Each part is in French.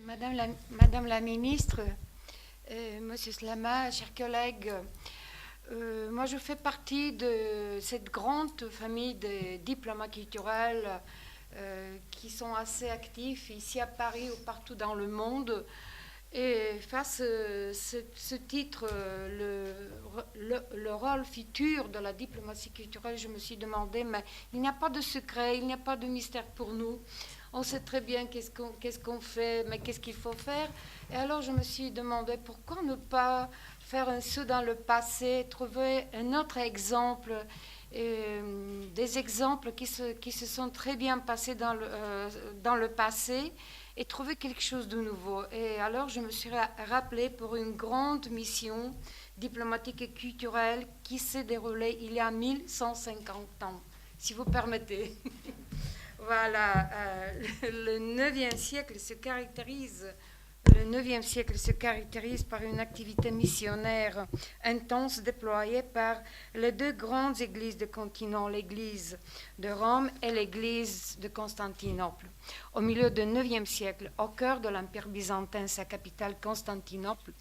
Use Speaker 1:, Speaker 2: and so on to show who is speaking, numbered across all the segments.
Speaker 1: Madame la ministre, Monsieur Slama, chers collègues, moi je fais partie de cette grande famille de diplomates culturels qui sont assez actifs ici à Paris ou partout dans le monde. Et face à ce titre, le rôle futur de la diplomatie culturelle, je me suis demandé, mais il n'y a pas de secret, il n'y a pas de mystère pour nous. On sait très bien qu'est-ce qu'on fait, mais qu'est-ce qu'il faut faire. Et alors je me suis demandé pourquoi ne pas faire un saut dans le passé, trouver un autre exemple, des exemples qui se sont très bien passés dans le passé, et trouver quelque chose de nouveau. Et alors je me suis rappelée pour une grande mission diplomatique et culturelle qui s'est déroulée il y a 1150 ans, si vous permettez. Voilà, le 9e siècle se caractérise par une activité missionnaire intense déployée par les deux grandes églises du continent, l'église de Rome et l'église de Constantinople. Au milieu du 9e siècle, au cœur de l'Empire byzantin, sa capitale Constantinople,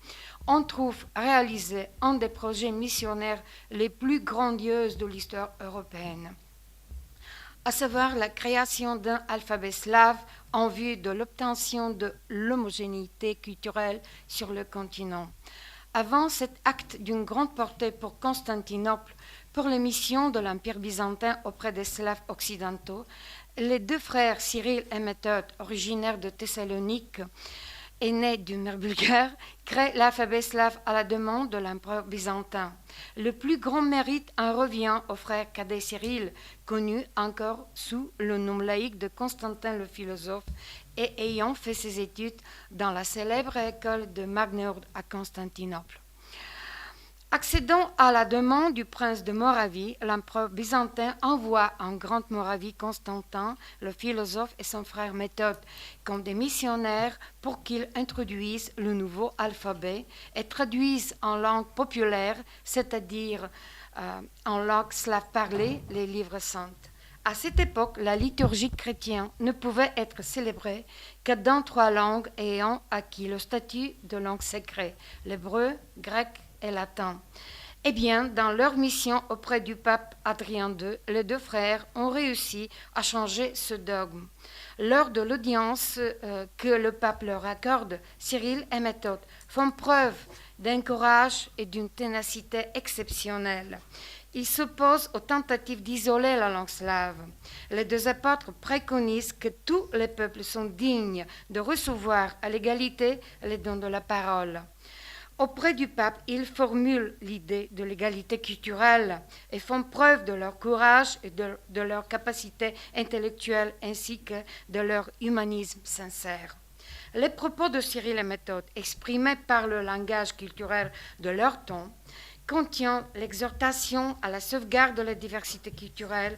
Speaker 1: on trouve réalisé un des projets missionnaires les plus grandioses de l'histoire européenne, à savoir la création d'un alphabet slave en vue de l'obtention de l'homogénéité culturelle sur le continent. Avant cet acte d'une grande portée pour Constantinople, pour les missions de l'Empire byzantin auprès des Slaves occidentaux, les deux frères Cyril et Méthode, originaires de Thessalonique et nés d'une mère bulgare, créent l'alphabet slave à la demande de l'empereur byzantin. Le plus grand mérite en revient au frère cadet Cyril, connu encore sous le nom laïque de Constantin le philosophe, et ayant fait ses études dans la célèbre école de Magnéurde à Constantinople. Accédant à la demande du prince de Moravie, l'empereur byzantin envoie en Grande Moravie Constantin, le philosophe, et son frère Méthode comme des missionnaires pour qu'ils introduisent le nouveau alphabet et traduisent en langue populaire, c'est-à-dire en langue slave parlée, les livres saints. À cette époque, la liturgie chrétienne ne pouvait être célébrée que dans 3 langues ayant acquis le statut de langue sacrée, l'hébreu, grec et latin. Eh bien, dans leur mission auprès du pape Adrien II, les deux frères ont réussi à changer ce dogme. Lors de l'audience que le pape leur accorde, Cyril et Méthode font preuve d'un courage et d'une ténacité exceptionnelle. Ils s'opposent aux tentatives d'isoler la langue slave. Les deux apôtres préconisent que tous les peuples sont dignes de recevoir à l'égalité les dons de la parole. Auprès du pape, ils formulent l'idée de l'égalité culturelle et font preuve de leur courage et de leur capacité intellectuelle ainsi que de leur humanisme sincère. Les propos de Cyril et Méthode, exprimés par le langage culturel de leur temps, contiennent l'exhortation à la sauvegarde de la diversité culturelle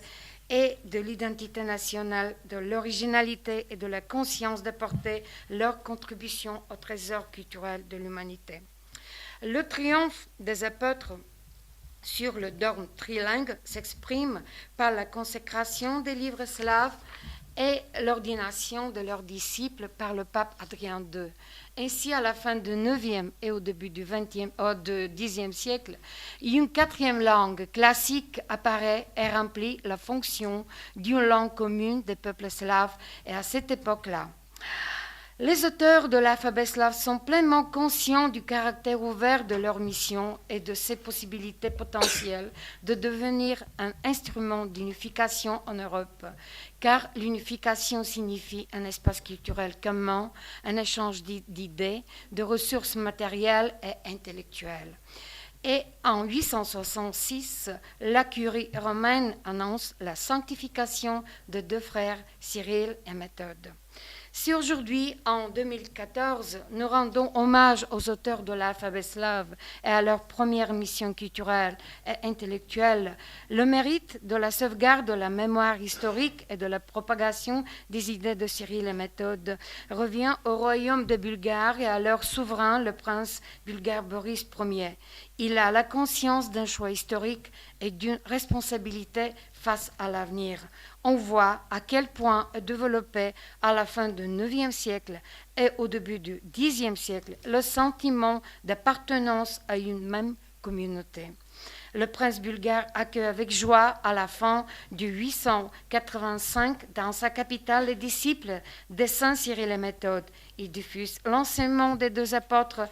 Speaker 1: et de l'identité nationale, de l'originalité et de la conscience d'apporter leur contribution au trésor culturel de l'humanité. Le triomphe des apôtres sur le dogme trilingue s'exprime par la consécration des livres slaves et l'ordination de leurs disciples par le pape Adrien II. Ainsi, à la fin du 9e et au début du 10e siècle, une 4e langue classique apparaît et remplit la fonction d'une langue commune des peuples slaves. Et à cette époque-là, les auteurs de l'alphabet slave sont pleinement conscients du caractère ouvert de leur mission et de ses possibilités potentielles de devenir un instrument d'unification en Europe, car l'unification signifie un espace culturel commun, un échange d'idées, de ressources matérielles et intellectuelles. Et en 866, la curie romaine annonce la sanctification de deux frères, Cyril et Méthode. Si aujourd'hui, en 2014, nous rendons hommage aux auteurs de l'alphabet slave et à leur première mission culturelle et intellectuelle, le mérite de la sauvegarde de la mémoire historique et de la propagation des idées de Cyril et Méthode revient au royaume de Bulgarie et à leur souverain, le prince bulgare Boris Ier. Il a la conscience d'un choix historique et d'une responsabilité face à l'avenir. On voit à quel point est développé à la fin du IXe siècle et au début du Xe siècle le sentiment d'appartenance à une même communauté. Le prince bulgare accueille avec joie à la fin du 885 dans sa capitale les disciples de Saint Cyril et Méthode. Il diffuse l'enseignement des deux apôtres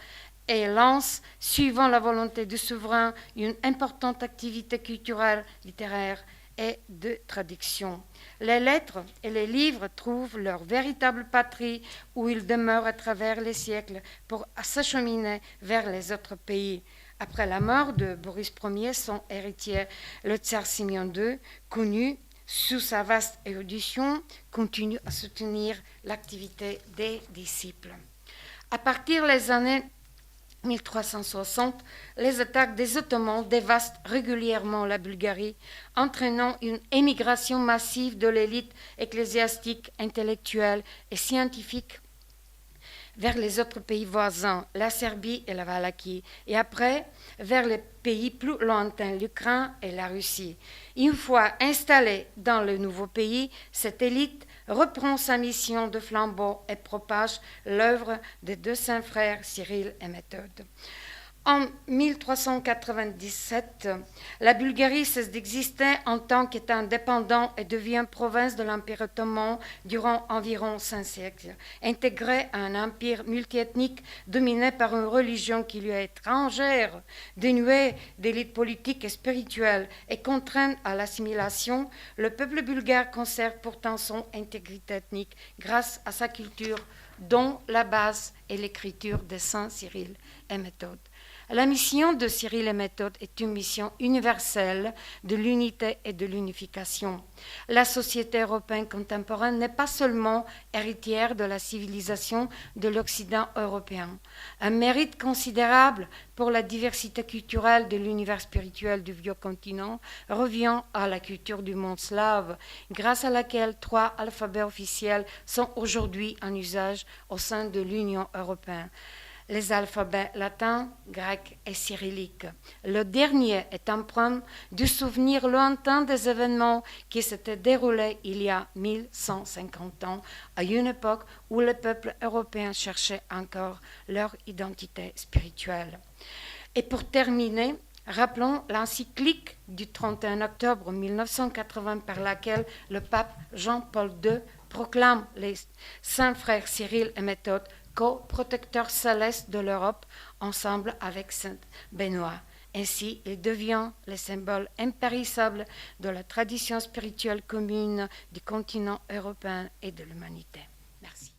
Speaker 1: et lance, suivant la volonté du souverain, une importante activité culturelle, littéraire et de traduction. Les lettres et les livres trouvent leur véritable patrie où ils demeurent à travers les siècles pour s'acheminer vers les autres pays. Après la mort de Boris Ier, son héritier, le tsar Simeon II, connu sous sa vaste érudition, continue à soutenir l'activité des disciples. À partir des années 1360, les attaques des Ottomans dévastent régulièrement la Bulgarie, entraînant une émigration massive de l'élite ecclésiastique, intellectuelle et scientifique vers les autres pays voisins, la Serbie et la Valaquie, et après vers les pays plus lointains, l'Ukraine et la Russie. Une fois installée dans le nouveau pays, cette élite reprend sa mission de flambeau et propage l'œuvre des deux saints frères Cyril et Méthode. En 1397, la Bulgarie cesse d'exister en tant qu'État indépendant et devient province de l'Empire ottoman durant environ 5 siècles, intégrée à un empire multiethnique dominé par une religion qui lui est étrangère, dénuée d'élite politique et spirituelle et contrainte à l'assimilation. Le peuple bulgare conserve pourtant son intégrité ethnique grâce à sa culture, dont la base est l'écriture de Saint Cyril et Méthode. La mission de Cyril et Méthode est une mission universelle de l'unité et de l'unification. La société européenne contemporaine n'est pas seulement héritière de la civilisation de l'Occident européen. Un mérite considérable pour la diversité culturelle de l'univers spirituel du vieux continent revient à la culture du monde slave, grâce à laquelle 3 alphabets officiels sont aujourd'hui en usage au sein de l'Union européenne. Les alphabets latins, grecs et cyrilliques. Le dernier est empreint du souvenir lointain des événements qui s'étaient déroulés il y a 1150 ans, à une époque où les peuples européens cherchaient encore leur identité spirituelle. Et pour terminer, rappelons l'encyclique du 31 octobre 1980 par laquelle le pape Jean-Paul II proclame les saints frères Cyril et Méthode co-protecteur céleste de l'Europe, ensemble avec Saint Benoît. Ainsi, il devient le symbole impérissable de la tradition spirituelle commune du continent européen et de l'humanité. Merci.